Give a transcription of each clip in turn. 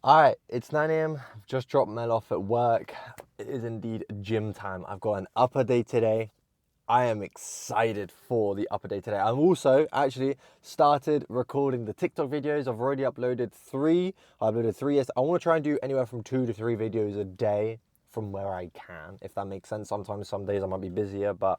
All right, it's 9 a.m. I've just dropped Mel off at work. It is indeed gym time. I've got an upper day today. I am excited for the upper day today. I've also actually started recording the TikTok videos. I've already uploaded three. I uploaded three yesterday. I want to try and do anywhere from 2 to 3 videos a day from where I can, if that makes sense. Sometimes, some days I might be busier, but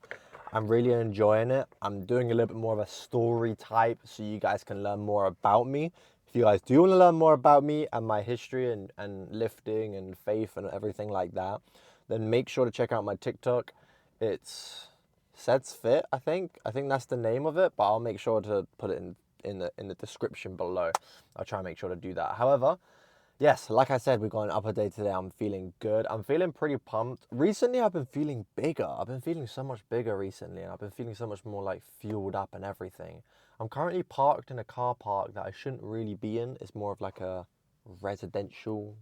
I'm really enjoying it. I'm doing a little bit more of a story type so you guys can learn more about me. If you guys do want to learn more about me and my history and lifting and faith and everything like that, then make sure to check out my TikTok. It's Sets Fit, I think. I think that's the name of it, but I'll make sure to put it in the description below. I'll try and make sure to do that. However, yes, like I said, we've got an upper day today. I'm feeling good. I'm feeling pretty pumped. Recently, I've been feeling bigger. I've been feeling so much bigger recently, and I've been feeling so much more like fueled up and everything. I'm currently parked in a car park that I shouldn't really be in. It's more of like a residential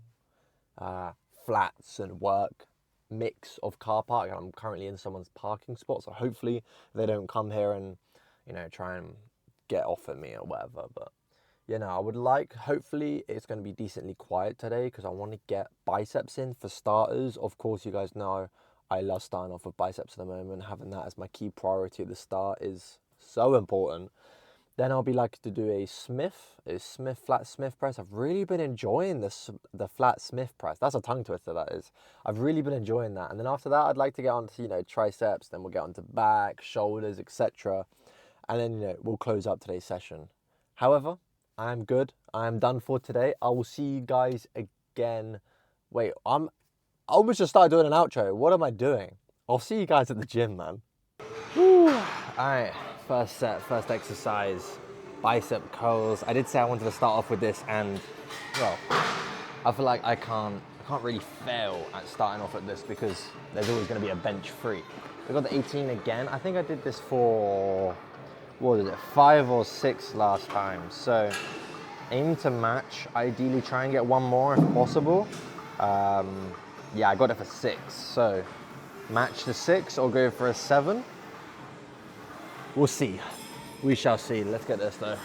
uh, flats and work mix of car park. I'm currently in someone's parking spot, so hopefully they don't come here and try and get off at me or whatever. But I would like, hopefully it's going to be decently quiet today because I want to get biceps in for starters. Of course, you guys know I love starting off with biceps at the moment. Having that as my key priority at the start is so important. Then I'll be like to do a flat Smith press. I've really been enjoying the flat Smith press. That's a tongue twister, that is. I've really been enjoying that. And then after that, I'd like to get onto, triceps. Then we'll get onto back, shoulders, etc. And then, we'll close up today's session. However, I am good. I am done for today. I will see you guys again. Wait, I almost just started doing an outro. What am I doing? I'll see you guys at the gym, man. Whew. All right, first set, first exercise, bicep curls. I did say I wanted to start off with this, and well, I feel like I can't really fail at starting off at this because there's always going to be a bench free. We got the 18 again. I think I did this for, what is it, 5 or 6 last time. So aim to match. Ideally, try and get one more if possible. Yeah, I got it for 6. So match the 6 or go for a 7. We'll see. We shall see. Let's get this though.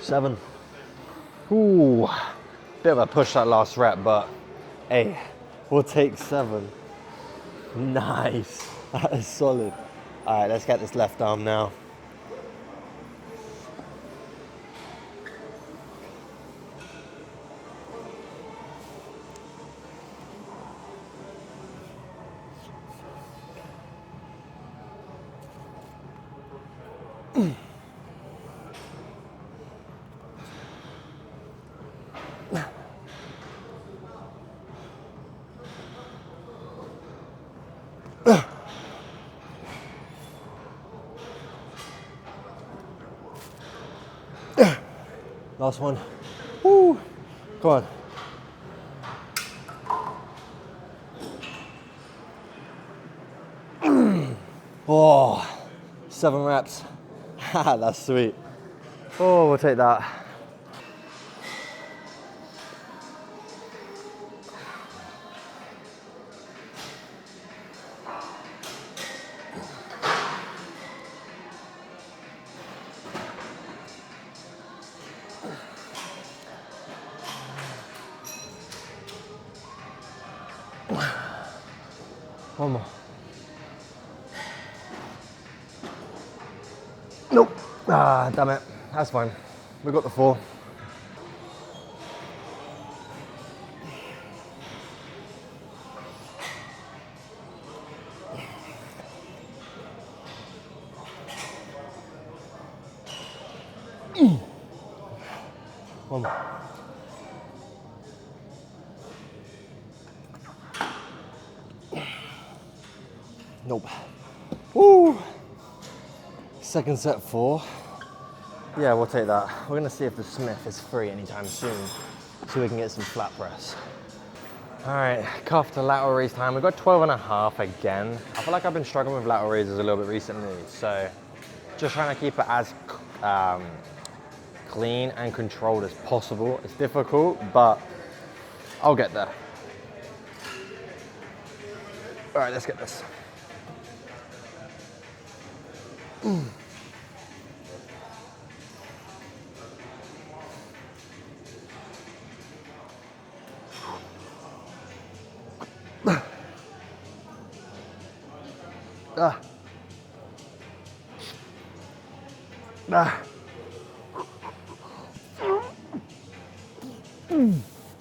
Seven. Ooh, bit of a push that last rep, but hey, we'll take 7. Nice, that is solid. All right, let's get this left arm now. Last one. Woo. Come on. Oh, 7 reps. That's sweet. Oh, we'll take that. One more. Nope. Ah, damn it. That's fine. We got the 4. One more. Nope. Woo! Second set 4. Yeah, we'll take that. We're gonna see if the Smith is free anytime soon, so we can get some flat press. All right, cuff to lateral raise time. We've got 12.5 again. I feel like I've been struggling with lateral raises a little bit recently, so just trying to keep it as clean and controlled as possible. It's difficult, but I'll get there. All right, let's get this.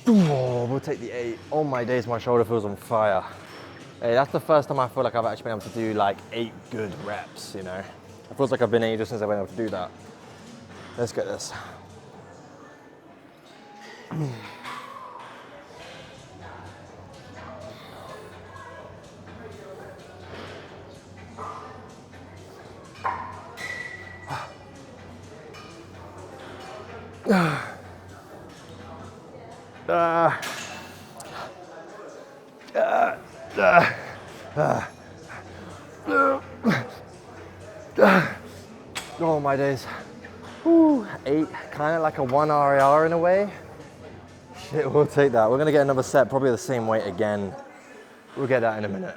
Oh, we'll take the 8. Oh my days, my shoulder feels on fire. Hey, that's the first time I feel like I've actually been able to do like 8 good reps, you know? It feels like I've been ages since I've been able to do that. Let's get this. Oh my days. Woo, 8, kind of like a 1 RAR in a way. Shit, we'll take that. We're gonna get another set, probably the same weight again. We'll get that in a minute.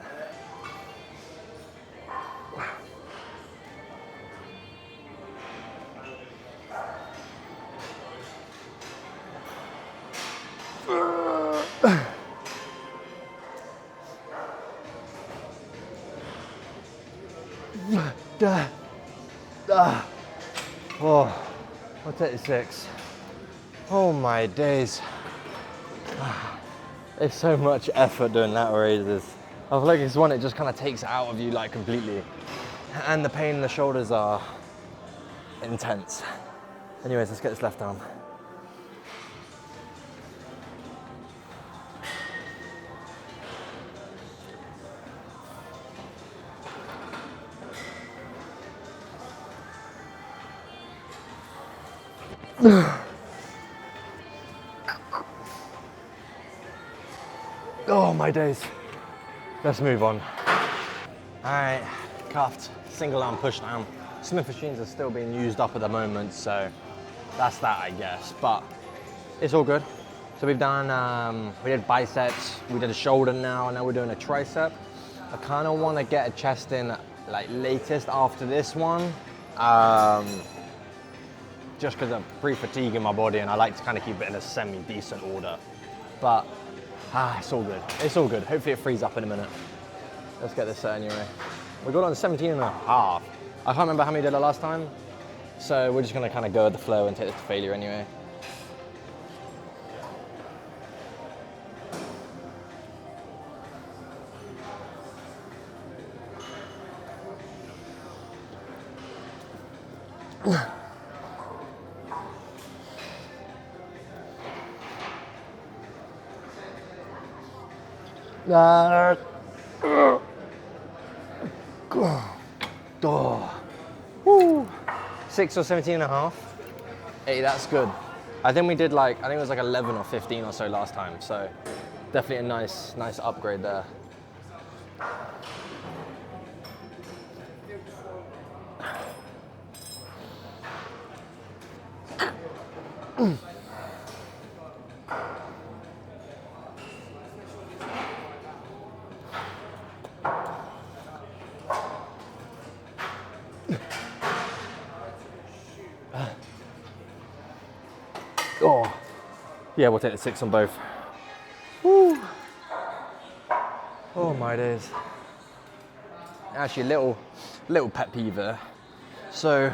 Oh, I'll take the 6. Oh my days. It's so much effort doing lateral raises. I feel like it's one that just kind of takes it out of you like completely. And the pain in the shoulders are intense. Anyways, let's get this left arm. Oh my days. Let's move on. All right, cuffed, single arm push down. Smith machines are still being used up at the moment, so that's that, I guess, but it's all good. So we've done, we did biceps, we did a shoulder now, and now we're doing a tricep. I kind of want to get a chest in like latest after this one, just because I'm pre-fatiguing my body and I like to kind of keep it in a semi-decent order. But it's all good. It's all good. Hopefully it frees up in a minute. Let's get this set anyway. We got on 17.5. I can't remember how many did it last time. So we're just gonna kind of go with the flow and take this to failure anyway. Woo. 6 or 17.5. Hey, that's good. I think we did like, I think it was like 11 or 15 or so last time. So definitely a nice upgrade there. Oh, yeah, we'll take the 6 on both. Woo. Oh my days. Actually, little pet peeve there. So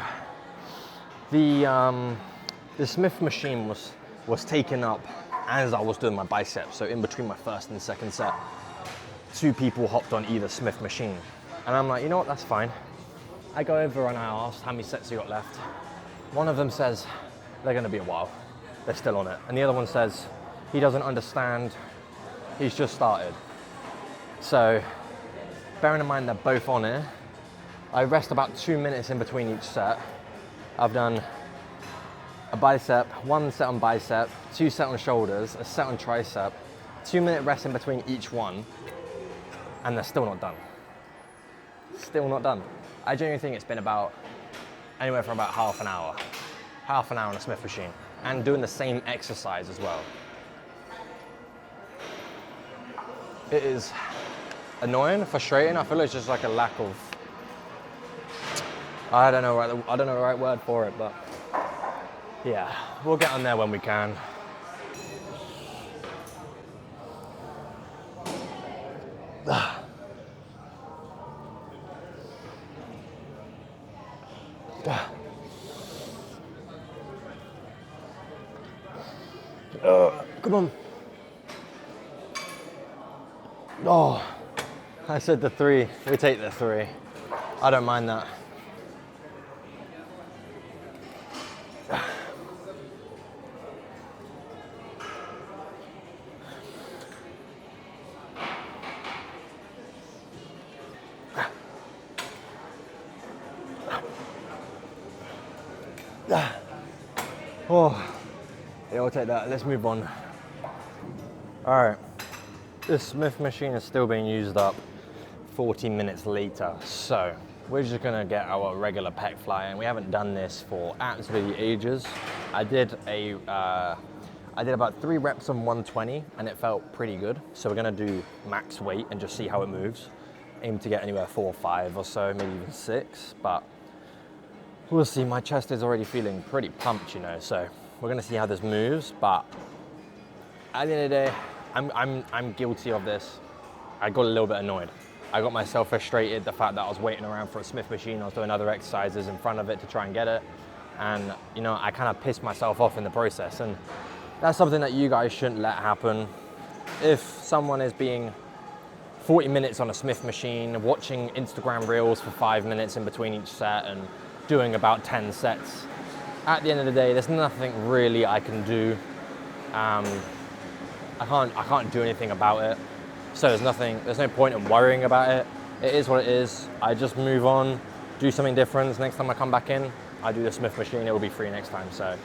the Smith machine was taken up as I was doing my biceps. So in between my first and second set, 2 people hopped on either Smith machine, and I'm like, you know what? That's fine. I go over and I asked how many sets you got left. One of them says they're going to be a while. They're still on it. And the other one says he doesn't understand. He's just started. So bearing in mind they're both on here, I rest about 2 minutes in between each set. I've done a bicep, 1 set on bicep, 2 set on shoulders, a set on tricep, 2-minute rest in between each one, and they're still not done. Still not done. I genuinely think it's been about anywhere from about half an hour on a Smith machine, and doing the same exercise as well. It is annoying, frustrating. I feel it's just like a lack of, I don't know the right word for it, but yeah, we'll get on there when we can. Come on. Oh, I said the 3. We take the 3. I don't mind that. Oh, yeah, we'll take that. Let's move on. All right, this Smith machine is still being used up 40 minutes later. So we're just gonna get our regular pec fly, and we haven't done this for absolutely ages. I did about 3 reps on 120 and it felt pretty good. So we're gonna do max weight and just see how it moves. Aim to get anywhere 4 or 5 or so, maybe even 6, but we'll see. My chest is already feeling pretty pumped, you know, so we're gonna see how this moves. But at the end of the day, I'm guilty of this. I got a little bit annoyed. I got myself frustrated, the fact that I was waiting around for a Smith machine. I was doing other exercises in front of it to try and get it. And, you know, I kind of pissed myself off in the process. And that's something that you guys shouldn't let happen. If someone is being 40 minutes on a Smith machine, watching Instagram reels for 5 minutes in between each set and doing about 10 sets, at the end of the day, there's nothing really I can do. I can't do anything about it. So there's no point in worrying about it. It is what it is. I just move on, do something different. Next time I come back in, I do the Smith machine, it will be free next time. So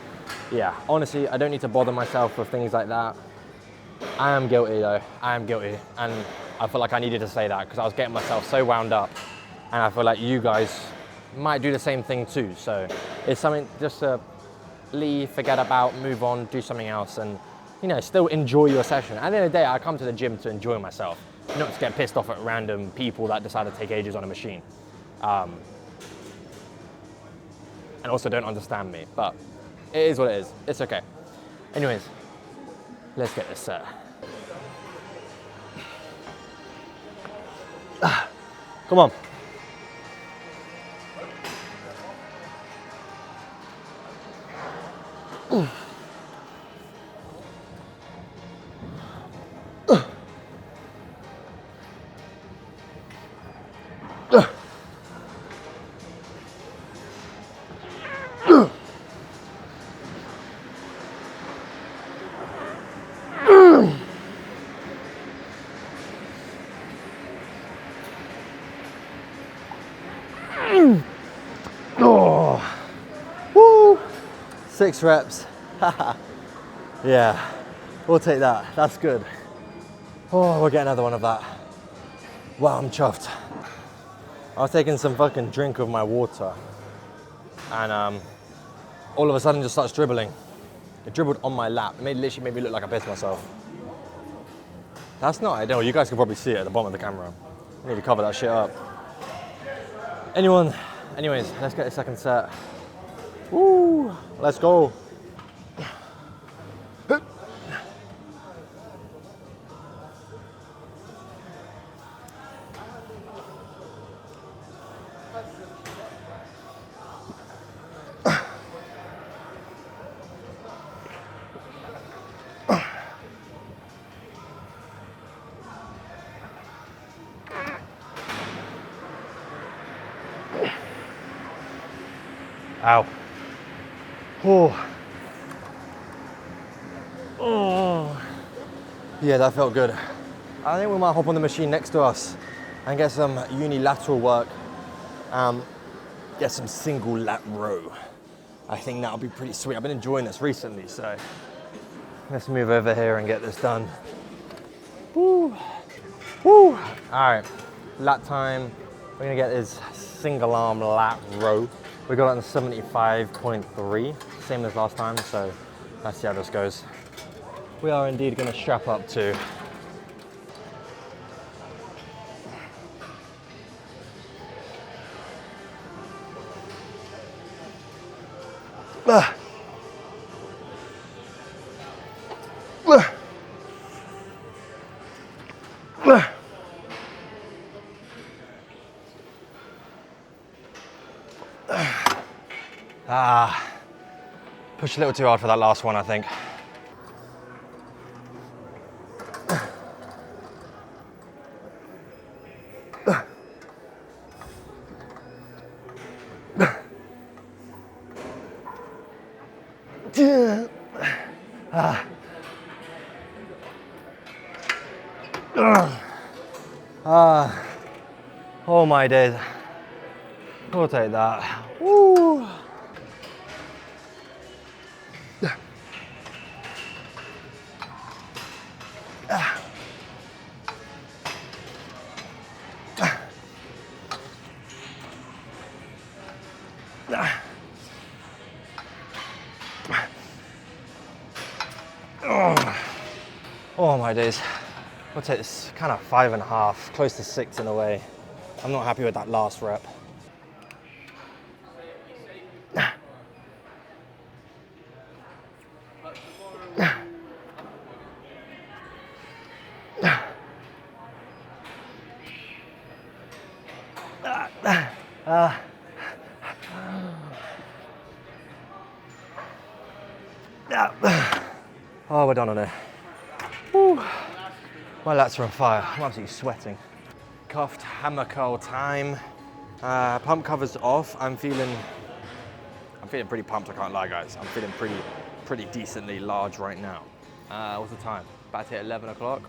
yeah, honestly, I don't need to bother myself with things like that. I am guilty though, I am guilty. And I feel like I needed to say that because I was getting myself so wound up, and I feel like you guys might do the same thing too. So it's something just to leave, forget about, move on, do something else, and you know, still enjoy your session. At the end of the day, I come to the gym to enjoy myself, not to get pissed off at random people that decide to take ages on a machine. And also don't understand me, but it is what it is. It's okay. Anyways, let's get this set. Come on. Oh, woo! 6 reps. Yeah, we'll take that. That's good. Oh, we'll get another one of that. Wow, I'm chuffed. I was taking some fucking drink of my water, and all of a sudden just starts dribbling. It dribbled on my lap. It literally made me look like I pissed myself. That's not ideal. You guys can probably see it at the bottom of the camera. I need to cover that shit up. Anyways, let's get the second set. Woo, let's go. Ow. Oh. Oh. Yeah, that felt good. I think we might hop on the machine next to us and get some unilateral work. Get some single lat row. I think that'll be pretty sweet. I've been enjoying this recently, so let's move over here and get this done. Woo. Woo. All right, lat time. We're gonna get this single arm lat row. We got it on 75.3, same as last time, so let's see how this goes. We are indeed gonna strap up too. Pushed a little too hard for that last one, I think. Oh my days. We'll take that. Woo. Oh my days. We'll take this kind of 5.5, close to 6 in a way. I'm not happy with that last rep. Oh, we're done on it. Woo. My lats are on fire. I'm absolutely sweating. Cuffed hammer curl time. Pump covers off. I'm feeling pretty pumped. I can't lie, guys. I'm feeling pretty decently large right now. What's the time? About to hit 11 o'clock.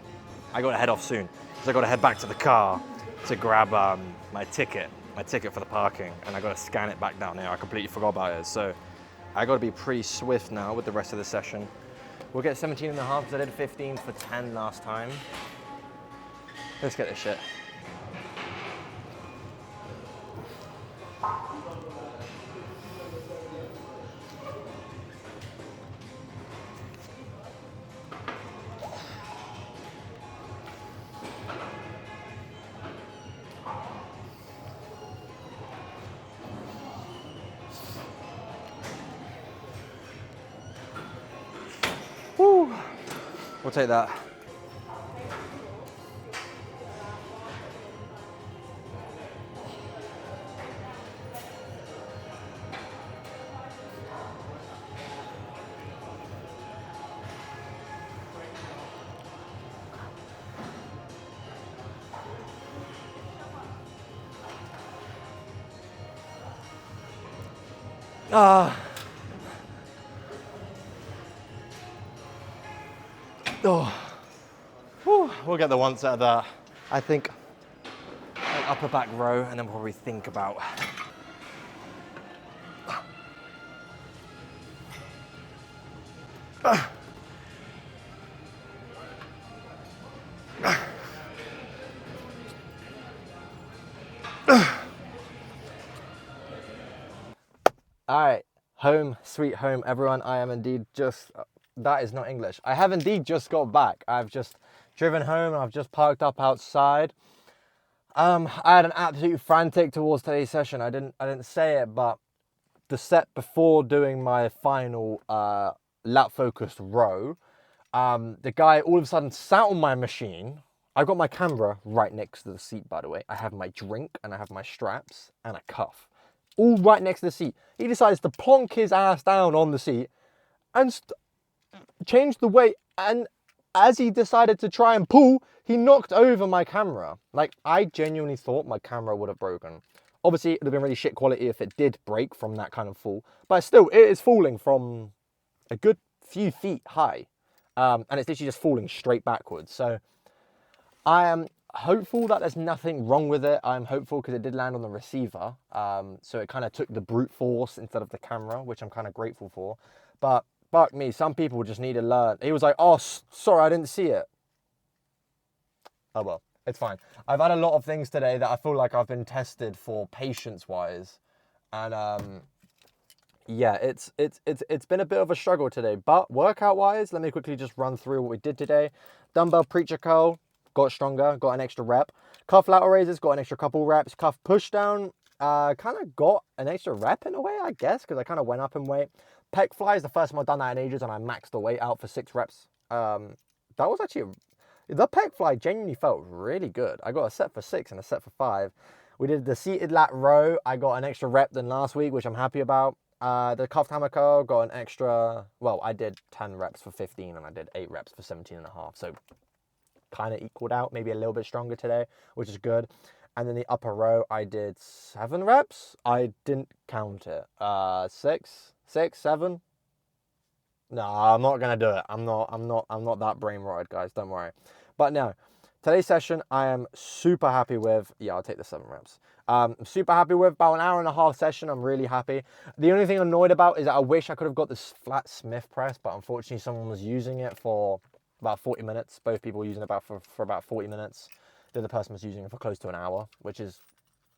I got to head off soon because I got to head back to the car to grab my ticket for the parking, and I got to scan it back down here. I completely forgot about it, so I got to be pretty swift now with the rest of the session. We'll get 17.5 because I did 15 for 10 last time. Let's get this shit. Woo. We'll take that. Oh. Whew. We'll get the once out of that. I think an upper back row, and then we'll probably think about. All right, home, sweet home, everyone. I am indeed just, that is not English. I have indeed just got back. I've just driven home and I've just parked up outside. I had an absolute frantic towards today's session. I didn't say it, but the set before doing my final lat focused row, the guy all of a sudden sat on my machine. I've got my camera right next to the seat, by the way. I have my drink and I have my straps and a cuff, all right next to the seat. He decides to plonk his ass down on the seat and change the weight, and as he decided to try and pull, he knocked over my camera. Like, I genuinely thought my camera would have broken. Obviously, it would have been really shit quality if it did break from that kind of fall, but still, it is falling from a good few feet high, and it's literally just falling straight backwards. So I am hopeful that there's nothing wrong with it. I'm hopeful because it did land on the receiver. So it kind of took the brute force instead of the camera, which I'm kind of grateful for. But fuck me, some people just need to learn. He was like, oh, sorry, I didn't see it. Oh well, it's fine. I've had a lot of things today that I feel like I've been tested for patience-wise. And yeah, it's been a bit of a struggle today. But workout-wise, let me quickly just run through what we did today. Dumbbell preacher curl, got stronger, got an extra rep. Cuff lateral raises, got an extra couple reps. Cuff push down, kind of got an extra rep in a way, I guess, because I kind of went up in weight. Pec fly is the first time I've done that in ages, and I maxed the weight out for 6 reps. That was actually, the pec fly genuinely felt really good. I got a set for 6 and a set for 5. We did the seated lat row. I got an extra rep than last week, which I'm happy about. The cuffed hammer curl got an extra, well, I did 10 reps for 15 and I did 8 reps for 17 and a half. So kind of equaled out, maybe a little bit stronger today, which is good. And then the upper row, I did 7 reps. I didn't count it. 6, 7. No, I'm not gonna do it. I'm not that brain rotted, guys. Don't worry. But no, today's session, I am super happy with. Yeah, I'll take the 7 reps. I'm super happy with about an hour and a half session. I'm really happy. The only thing I'm annoyed about is that I wish I could have got this flat Smith press, but unfortunately someone was using it for about 40 minutes. Both people were using it for about 40 minutes. The other person was using it for close to an hour, which is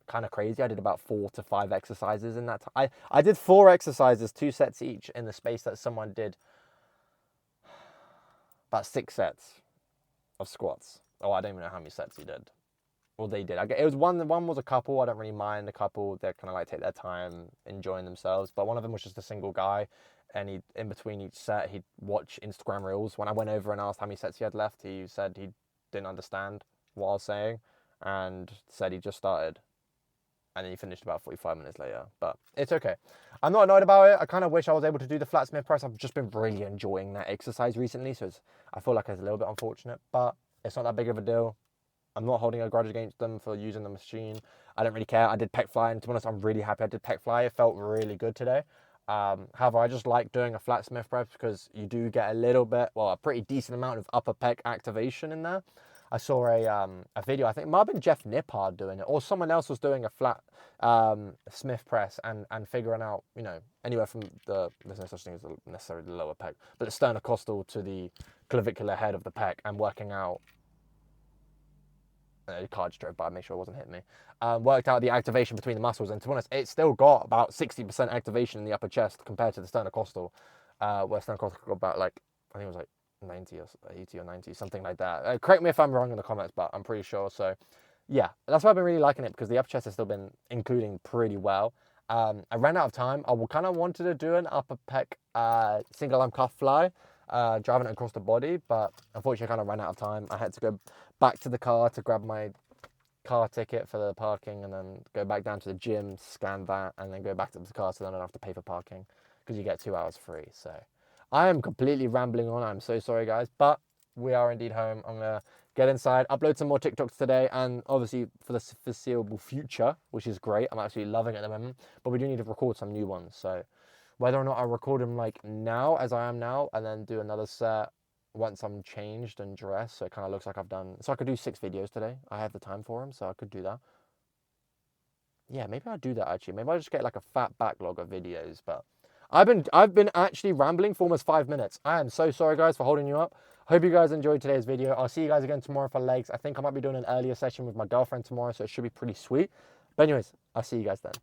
kind of crazy. I did about 4 to 5 exercises in that time. I did 4 exercises, 2 sets each, in the space that someone did about 6 sets of squats. Oh, I don't even know how many sets he did. Well, they did. It was one was a couple. I don't really mind the couple. They kind of like take their time, enjoying themselves. But one of them was just a single guy, and he, in between each set, he'd watch Instagram reels. When I went over and asked how many sets he had left, he said he didn't understand what I was saying, and said he just started. And then he finished about 45 minutes later. But it's okay. I'm not annoyed about it. I kind of wish I was able to do the flat Smith press. I've just been really enjoying that exercise recently, so I feel like it's a little bit unfortunate, but it's not that big of a deal. I'm not holding a grudge against them for using the machine. I don't really care. I did pec fly, and to be honest, I'm really happy I did pec fly. It felt really good today. However, I just like doing a flat Smith press because you do get a little bit, well, a pretty decent amount of upper pec activation in there. I saw a video, I think it might have been Jeff Nippard doing it, or someone else was doing a flat Smith press and figuring out, you know, anywhere from there's no such thing as necessarily the lower pec, but the sternocostal to the clavicular head of the pec, and working out. The card just drove by, make sure it wasn't hitting me. Worked out the activation between the muscles, and to be honest, it's still got about 60% activation in the upper chest compared to the sternocostal, where sternocostal got about, like, I think it was like 90 or 80 or 90, something like that. Correct me if I'm wrong in the comments, but I'm pretty sure. So yeah, that's why I've been really liking it, because the upper chest has still been including pretty well. I ran out of time. I kind of wanted to do an upper pec single arm cuff fly, driving it across the body, but unfortunately I kind of ran out of time. I had to go back to the car to grab my car ticket for the parking, and then go back down to the gym, scan that, and then go back to the car, so then I don't have to pay for parking, because you get 2 hours free. So I am completely rambling on. I'm so sorry, guys, but we are indeed home. I'm going to get inside, upload some more TikToks today, and obviously for the foreseeable future, which is great. I'm actually loving it at the moment, but we do need to record some new ones. So whether or not I record them like now, as I am now, and then do another set once I'm changed and dressed, so it kind of looks like I've done, so I could do 6 videos today. I have the time for them, so I could do that. Yeah, maybe I'll do that actually. Maybe I'll just get like a fat backlog of videos, but I've been actually rambling for almost 5 minutes. I am so sorry, guys, for holding you up. Hope you guys enjoyed today's video. I'll see you guys again tomorrow for legs. I think I might be doing an earlier session with my girlfriend tomorrow, so it should be pretty sweet. But anyways, I'll see you guys then.